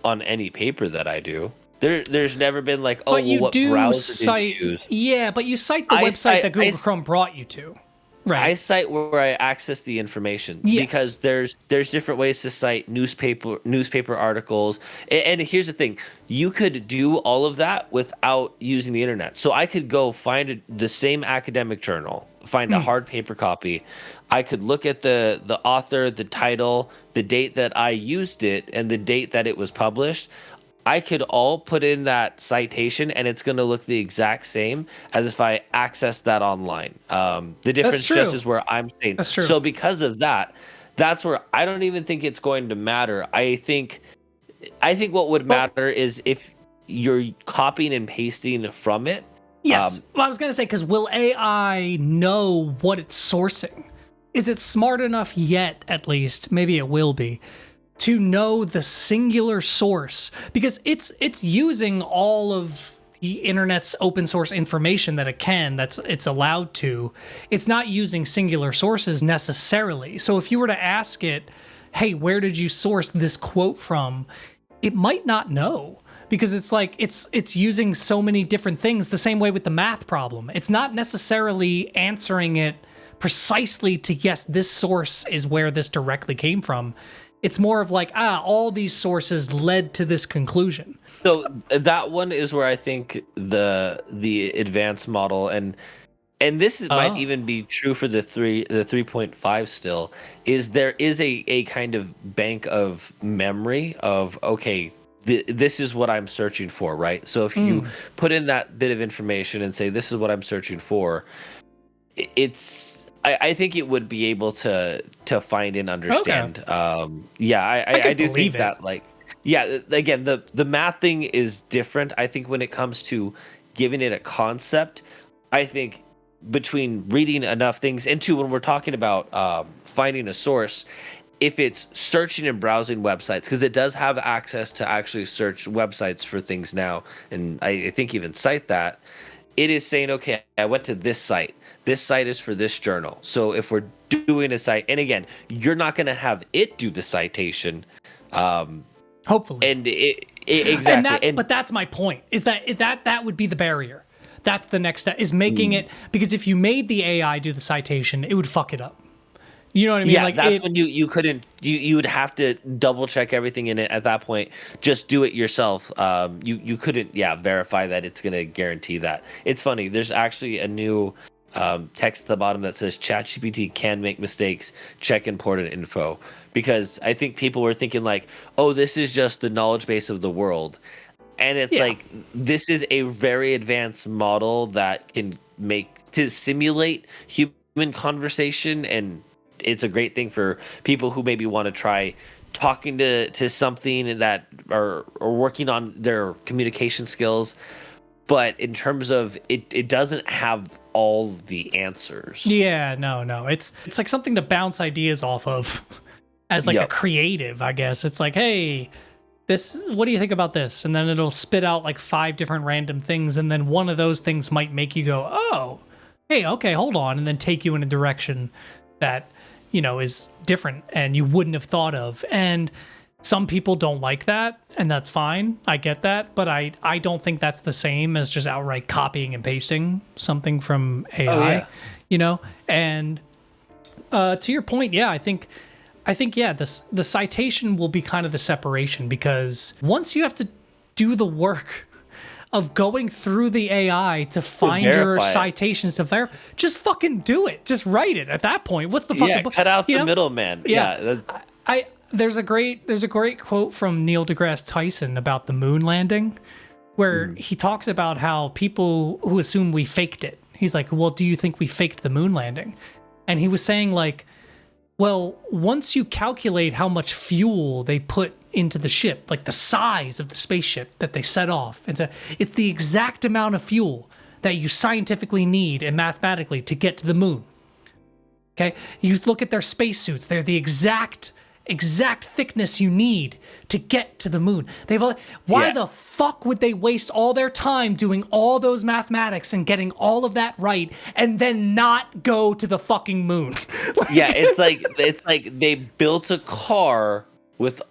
on any paper that I do. There's never been like, oh, but well, what browser cite, did you use? Yeah, but you cite the website that Google Chrome brought you to. Right. I cite where I access the information yes. because there's different ways to cite newspaper articles. And here's the thing, you could do all of that without using the internet. So I could go find the same academic journal, find a hard paper copy. I could look at the author, the title, the date that I used it, and the date that it was published. I could all put in that citation and it's going to look the exact same as if I access that online. The difference just is where I'm saying. That's true. So because of that, that's where I don't even think it's going to matter. I think what would matter is if you're copying and pasting from it. Yes. Well, I was going to say, because will AI know what it's sourcing? Is it smart enough yet, at least? Maybe it will be. To know the singular source, because it's using all of the internet's open source information that it can, it's allowed to. It's not using singular sources necessarily. So if you were to ask it, hey, where did you source this quote from? It might not know, because it's like it's using so many different things. The same way with the math problem. It's not necessarily answering it precisely to, yes, this source is where this directly came from. It's more of like, all these sources led to this conclusion. So that one is where I think the advanced model and this might even be true for the 3.5 still, is there is a kind of bank of memory of, okay, this is what I'm searching for, right? So if you put in that bit of information and say, this is what I'm searching for, I think it would be able to find and understand. Okay. I do think that, like, again, the math thing is different. I think when it comes to giving it a concept, I think between reading enough things, and two, when we're talking about finding a source, if it's searching and browsing websites, because it does have access to actually search websites for things now, and I think even cite that, it is saying, okay, I went to this site. This site is for this journal. So if we're doing a site, and again, you're not going to have it do the citation. Hopefully. And exactly. But that's my point, is that would be the barrier. That's the next step, is making it, because if you made the AI do the citation, it would fuck it up. You know what I mean? Yeah, like that's when you couldn't, you would have to double check everything in it at that point. Just do it yourself. You couldn't, verify that it's going to guarantee that. It's funny. There's actually a new text at the bottom that says ChatGPT can make mistakes. Check important info. Because I think people were thinking like, oh, this is just the knowledge base of the world. And it's like, this is a very advanced model that can simulate human conversation, and it's a great thing for people who maybe want to try talking to something that are working on their communication skills. But in terms of it doesn't have all the answers. Yeah, no. It's like something to bounce ideas off of as like a creative, I guess. It's like, hey, what do you think about this? And then it'll spit out like 5 different random things, and then one of those things might make you go, oh, hey, okay, hold on, and then take you in a direction that, is different and you wouldn't have thought of. And some people don't like that, and that's fine. I get that, but I don't think that's the same as just outright copying and pasting something from AI, And to your point, I think the citation will be kind of the separation, because once you have to do the work of going through the AI to find your citations to verify, just fucking do it. Just write it at that point. What's the fucking cut out the middleman. There's a great quote from Neil deGrasse Tyson about the moon landing, where he talks about how people who assume we faked it. He's like, well, do you think we faked the moon landing? And he was saying like, well, once you calculate how much fuel they put into the ship, like the size of the spaceship that they set off, it's the exact amount of fuel that you scientifically need and mathematically to get to the moon. Okay? You look at their spacesuits, they're the exact thickness you need to get to the moon. Why the fuck would they waste all their time doing all those mathematics and getting all of that right and then not go to the fucking moon? It's like they built a car with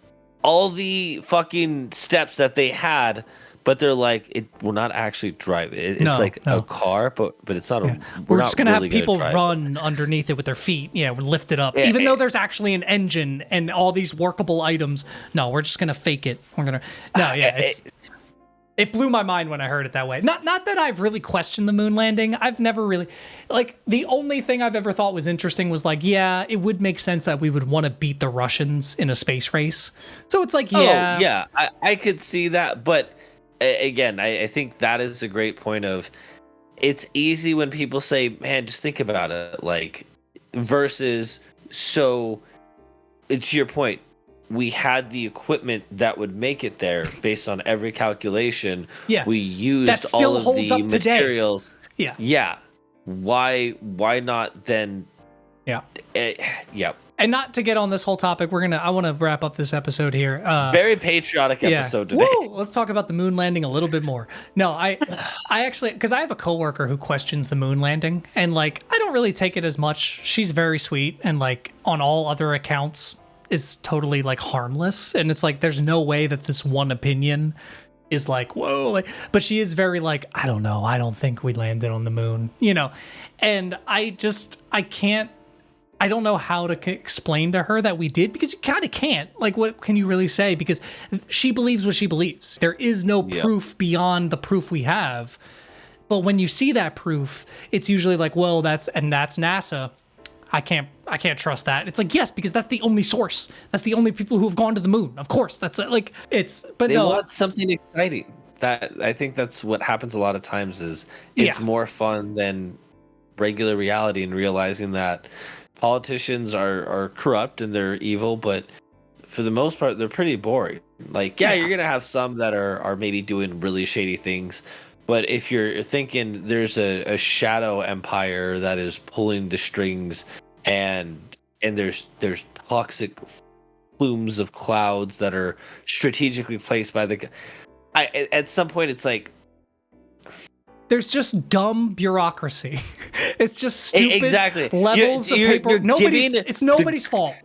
all the fucking steps that they had, but they're like, it will not actually drive it. It's a car, but it's not a. We're just gonna have people run underneath it with their feet. Yeah, we lift it up, even though there's actually an engine and all these workable items. No, we're just gonna fake it. It blew my mind when I heard it that way. Not that I've really questioned the moon landing. I've never really, the only thing I've ever thought was interesting was it would make sense that we would want to beat the Russians in a space race. So it's I could see that, but again, I think that is a great point of, it's easy when people say, man, just think about it, versus, so it's your point. We had the equipment that would make it there based on every calculation. Yeah. We used all of the materials. Today. Yeah. Why not then? Yeah. Yeah. And not to get on this whole topic, I want to wrap up this episode here. Very patriotic episode today. Woo! Let's talk about the moon landing a little bit more. No, I actually, because I have a coworker who questions the moon landing, and I don't really take it as much. She's very sweet, and on all other accounts is totally harmless. And it's there's no way that this one opinion is whoa. But she is very I don't know. I don't think we landed on the moon, And I can't. I don't know how to explain to her that we did, because you kind of can't. What can you really say? Because she believes what she believes. There is no proof beyond the proof we have. But when you see that proof, it's usually well, that's NASA. I can't trust that. It's yes, because that's the only source. That's the only people who have gone to the moon. Of course, that's it's. But they want something exciting. That I think that's what happens a lot of times. Is it's more fun than regular reality, and realizing that politicians are corrupt and they're evil, but for the most part, they're pretty boring. You're gonna have some that are maybe doing really shady things, but if you're thinking there's a shadow empire that is pulling the strings, and there's toxic plumes of clouds that are strategically placed by at some point it's there's just dumb bureaucracy. It's just stupid levels of paper. It's nobody's fault.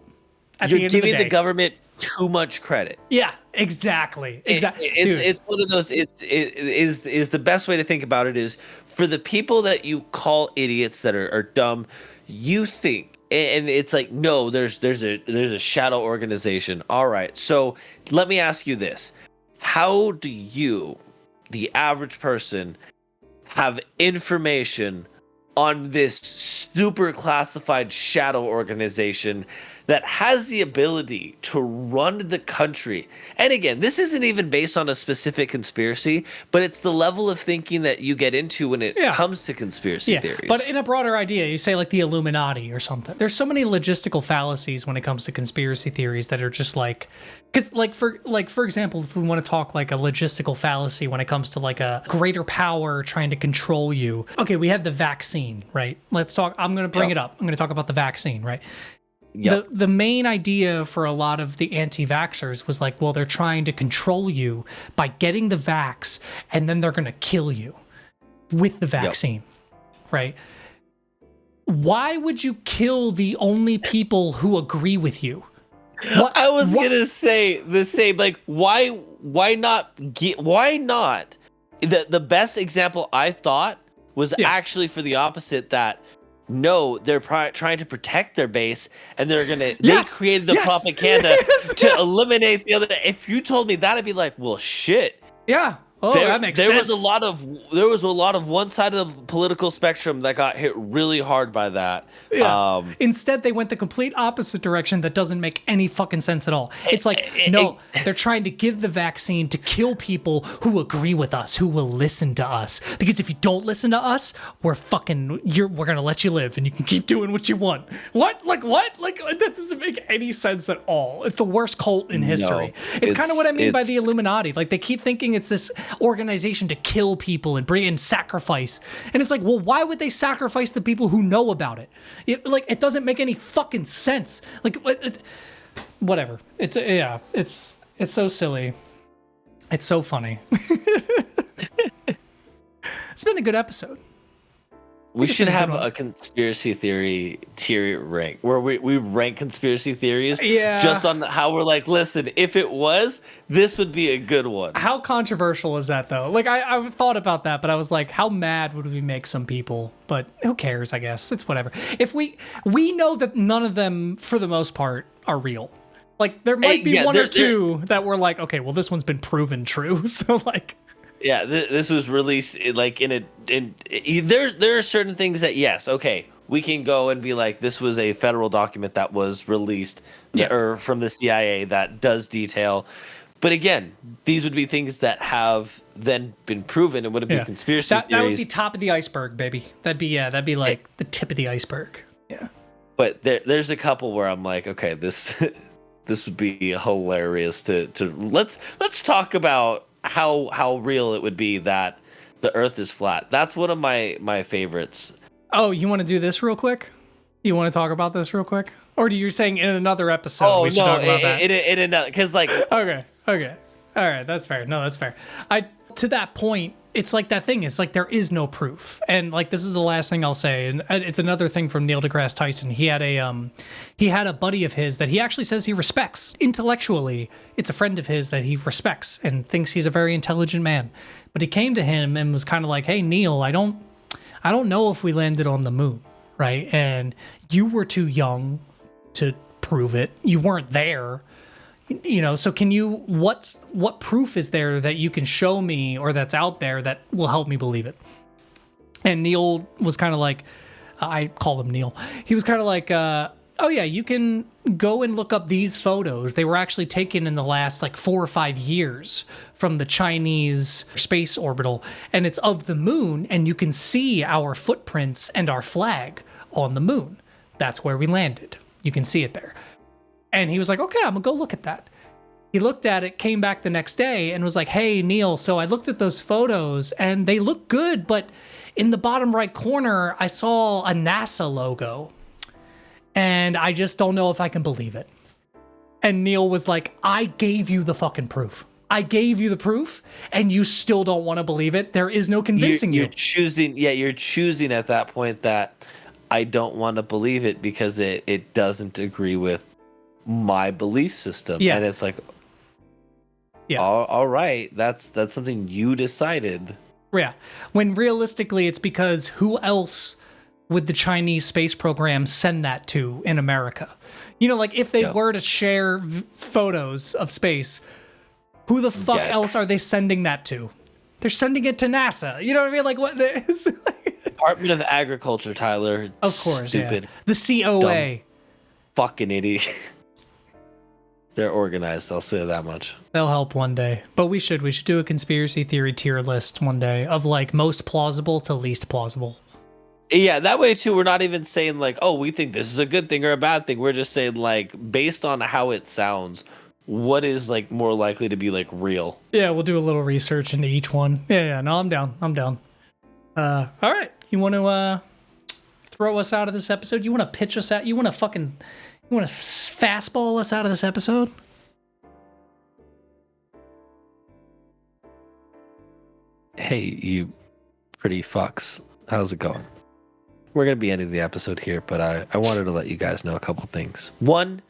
You're giving the government too much credit. Yeah, exactly. It's one of those. Is the best way to think about it is, for the people that you call idiots that are dumb, you think, and it's no, there's a shadow organization. All right, so let me ask you this: how do you, the average person, have information on this super classified shadow organization that has the ability to run the country? And again, this isn't even based on a specific conspiracy, but it's the level of thinking that you get into when it comes to conspiracy theories. But in a broader idea, you say the Illuminati or something. There's so many logistical fallacies when it comes to conspiracy theories that are just because for example, if we want to talk a logistical fallacy when it comes to a greater power trying to control you. Okay, we had the vaccine, right? Let's talk. I'm going to bring it up. I'm going to talk about the vaccine, right? Yep. The main idea for a lot of the anti-vaxxers was well, they're trying to control you by getting the vax, and then they're going to kill you with the vaccine, right? Why would you kill the only people who agree with you? I was gonna say the same. Why not? Why not? The best example I thought was actually for the opposite. That no, they're trying to protect their base, and they're gonna. They created the propaganda to eliminate the other. If you told me that, I'd be well, shit. Yeah. Oh, that makes sense. There was a lot of one side of the political spectrum that got hit really hard by that. Yeah. Instead, they went the complete opposite direction that doesn't make any fucking sense at all. It's like, no, they're trying to give the vaccine to kill people who agree with us, who will listen to us. Because if you don't listen to us, we're going to let you live and you can keep doing what you want. What? Like, what? Like, that doesn't make any sense at all. It's the worst cult in history. It's kind of what I mean by the Illuminati. Like, they keep thinking it's this organization to kill people and bring in sacrifice. And it's like, well, why would they sacrifice the people who know about it? It doesn't make any fucking sense. Like, whatever. It's so silly. It's so funny. It's been a good episode. We should have a conspiracy theory tier rank where we rank conspiracy theories just on how we're like, listen, if it was, this would be a good one. How controversial is that, though? Like, I've thought about that, but I was like, how mad would we make some people? But who cares, I guess. It's whatever. If we know that none of them, for the most part, are real. Like, there might be one or two that were like, okay, well, this one's been proven true. So, like... Yeah, this was released like there are certain things that yes, okay, we can go and be like, this was a federal document that was released or from the CIA that does detail. But again, these would be things that have then been proven and wouldn't be conspiracy theories. That would be top of the iceberg, baby. That'd be like the tip of the iceberg. Yeah. But there's a couple where I'm like, okay, this would be hilarious to let's talk about how real it would be that the Earth is flat. That's one of my favorites. Oh, you want to do this real quick? You want to talk about this real quick? Or do you saying in another episode we should talk about that? In another, because like... Okay. All right, that's fair. No, that's fair. To that point, it's like that thing. It's like there is no proof. And like this is the last thing I'll say. And it's another thing from Neil deGrasse Tyson. He had a buddy of his that he actually says he respects intellectually. It's a friend of his that he respects and thinks he's a very intelligent man. But he came to him and was kind of like, "Hey Neil, I don't know if we landed on the moon, right? And you were too young to prove it. You weren't there." So can you, what proof is there that you can show me or that's out there that will help me believe it? And Neil was kind of like, I call him Neil. He was kind of like, oh yeah, you can go and look up these photos. They were actually taken in the last like 4 or 5 years from the Chinese space orbital. And it's of the moon and you can see our footprints and our flag on the moon. That's where we landed. You can see it there. And he was like, okay, I'm gonna go look at that. He looked at it, came back the next day and was like, hey, Neil, so I looked at those photos and they look good, but in the bottom right corner, I saw a NASA logo and I just don't know if I can believe it. And Neil was like, I gave you the fucking proof. I gave you the proof and you still don't want to believe it. There is no convincing you. You're choosing at that point that I don't want to believe it because it doesn't agree with my belief system. And it's like, all right, that's something you decided. Yeah, when realistically it's because who else would the Chinese space program send that to in America? Like if they were to share photos of space, who the fuck else are they sending that to? They're sending it to NASA. You know what I mean? Like what? Department of Agriculture, Tyler. Of course, stupid. The COA. Dumb fucking idiot. They're organized, I'll say that much. They'll help one day. But we should do a conspiracy theory tier list one day of like most plausible to least plausible. Yeah, that way too, we're not even saying like, oh, we think this is a good thing or a bad thing. We're just saying like, based on how it sounds, what is like more likely to be like real. Yeah, we'll do a little research into each one. Yeah, no, I'm down. All right. You want to throw us out of this episode? You want to pitch us out? You want to fastball us out of this episode? Hey, you pretty fucks. How's it going? We're going to be ending the episode here, but I wanted to let you guys know a couple things. One,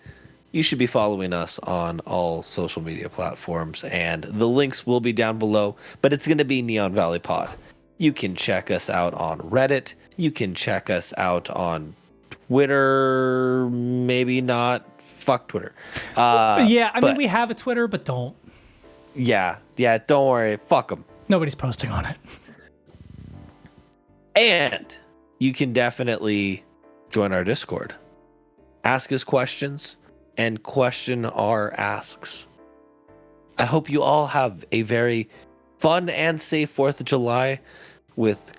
you should be following us on all social media platforms, and the links will be down below, but it's going to be Neon Valley Pod. You can check us out on Reddit. You can check us out on Twitter, maybe not. Fuck Twitter. I mean, we have a Twitter, but don't. Yeah, don't worry. Fuck them. Nobody's posting on it. And you can definitely join our Discord. Ask us questions and question our asks. I hope you all have a very fun and safe 4th of July with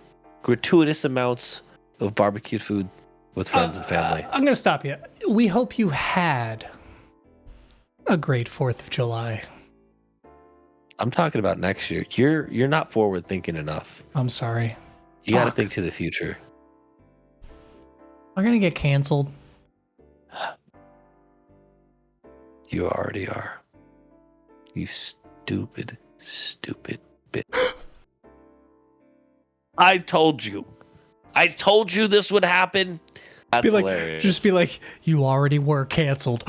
gratuitous amounts of barbecued food with friends and family. I'm going to stop you. We hope you had a great 4th of July. I'm talking about next year. You're not forward thinking enough. I'm sorry. You got to think to the future. I'm going to get canceled. You already are. You stupid bitch. I told you. I told you this would happen. That's Be like, hilarious. just be like, you already were canceled.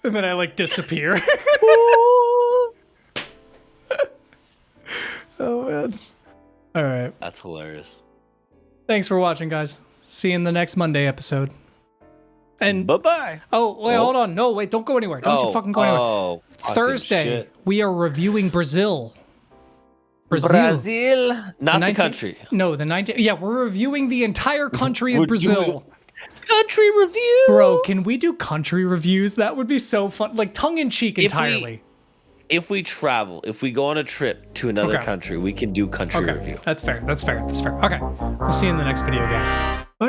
And then I like disappear. Oh, man. All right. That's hilarious. Thanks for watching, guys. See you in the next Monday episode. And Bye-bye. oh, wait, hold on. No, wait, don't go anywhere. Don't you fucking go anywhere. Oh, Thursday, shit. we are reviewing Brazil. Brazil. Not the country. No, the 19. Yeah, we're reviewing the entire country of Brazil. Country review. Bro, can we do country reviews? That would be so fun. Like tongue-in-cheek entirely. If we travel, if we go on a trip to another country, we can do country review. That's fair. Okay. We'll see you in the next video, guys. Bye.